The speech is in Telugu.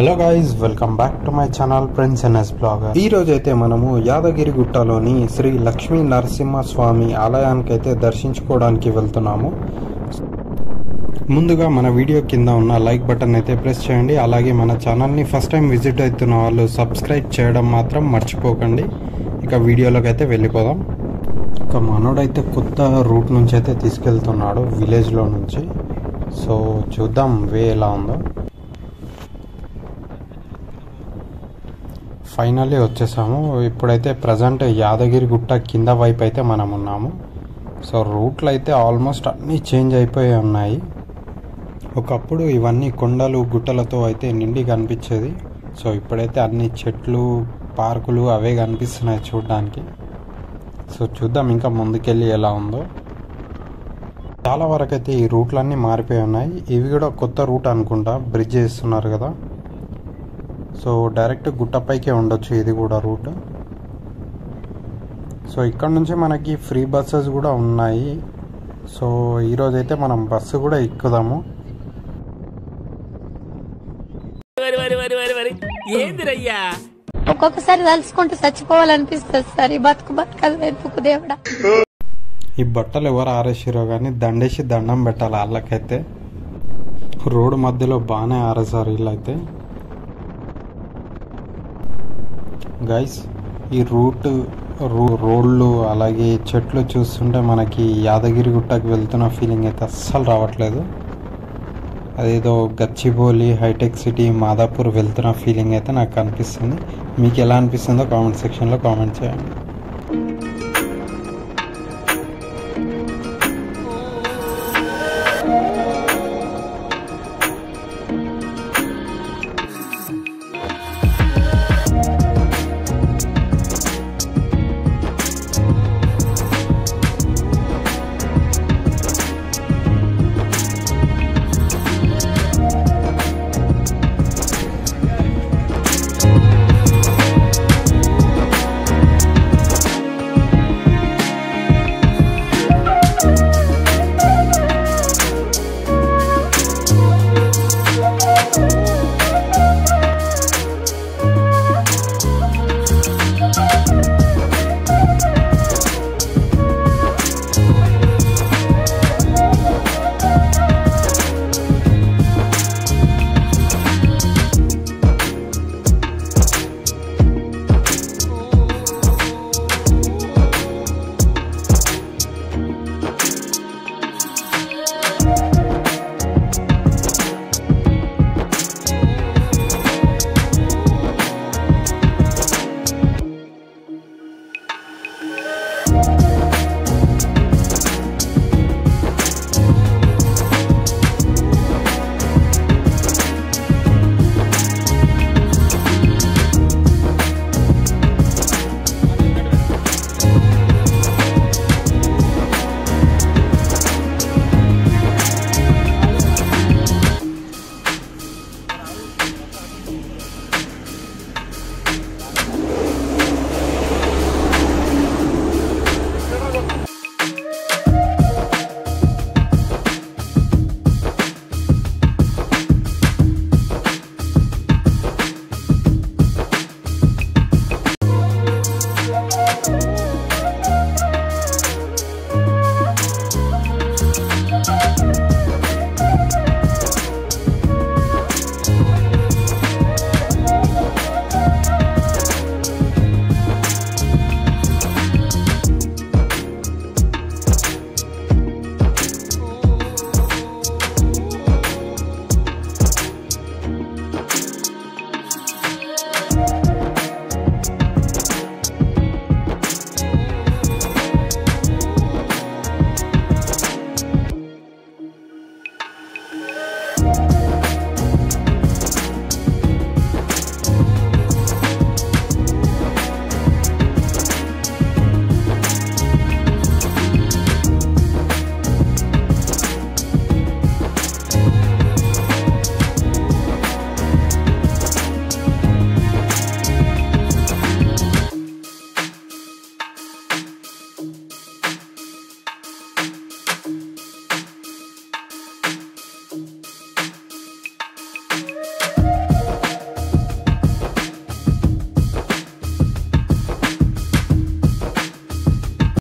Hello guys, welcome back to my channel Prince NS blogger. ఈ రోజు అయితే మనము యాదగిరి గుట్టలోని శ్రీ లక్ష్మీ నరసింహస్వామి ఆలయానికి అయితే దర్శించుకోవడానికి వెళ్తున్నాము. ముందుగా మన వీడియో కింద ఉన్న లైక్ బటన్ అయితే ప్రెస్ చేయండి. అలాగే మన ఛానల్ని ఫస్ట్ టైం విజిట్ అవుతున్న వాళ్ళు సబ్స్క్రైబ్ చేయడం మాత్రం మర్చిపోకండి. ఇక వీడియోలోకి అయితే వెళ్ళిపోదాం. ఇక మనోడైతే కొత్త రూట్ నుంచి అయితే తీసుకెళ్తున్నాడు, విలేజ్లో నుంచి. సో చూద్దాం వే ఎలా ఉందో. ఫైనల్లీ వచ్చేసాము. ఇప్పుడైతే ప్రజెంట్ యాదగిరి గుట్ట కింద వైపు అయితే మనం ఉన్నాము. సో రూట్లు అయితే ఆల్మోస్ట్ అన్నీ చేంజ్ అయిపోయి ఉన్నాయి. ఒకప్పుడు ఇవన్నీ కొండలు గుట్టలతో అయితే నిండి కనిపించేది. సో ఇప్పుడైతే అన్ని చెట్లు పార్కులు అవే కనిపిస్తున్నాయి చూడడానికి. సో చూద్దాం ఇంకా ముందుకెళ్ళి ఎలా ఉందో. చాలా వరకు అయితే ఈ రూట్లన్నీ మారిపోయి ఉన్నాయి. ఇవి కూడా కొత్త రూట్ అనుకుంటా, బ్రిడ్జ్ వేస్తున్నారు కదా. సో డైరెక్ట్ గుట్టపైకే ఉండొచ్చు ఇది కూడా రూట్. సో ఇక్కడ నుంచి మనకి ఫ్రీ బస్సెస్ కూడా ఉన్నాయి. సో ఈరోజు అయితే మనం బస్సు కూడా ఎక్కుదాము. ఒక్కొక్కసారి తలుచుకుంటూ చచ్చిపోవాలనిపిస్తుంది సార్. ఈ బతుకలు వెతుకు దేవుడా. ఈ బట్టలు ఎవరు ఆరేసారో కానీ దండేసి దండం పెట్టాలి వాళ్ళకైతే. రోడ్డు మధ్యలో బాగానే ఆరేసారు వీళ్ళైతే. గైస్, ఈ రోడ్లు అలాగే చెట్లు చూస్తుంటే మనకి యాదగిరి గుట్టకి వెళ్తున్న ఫీలింగ్ అయితే అస్సలు రావట్లేదు. అదేదో గచ్చిబౌలి, హైటెక్ సిటీ, మాదాపూర్ వెళ్తున్న ఫీలింగ్ అయితే నాకు అనిపిస్తుంది. మీకు ఎలా అనిపిస్తుందో కామెంట్ సెక్షన్లో కామెంట్ చేయండి.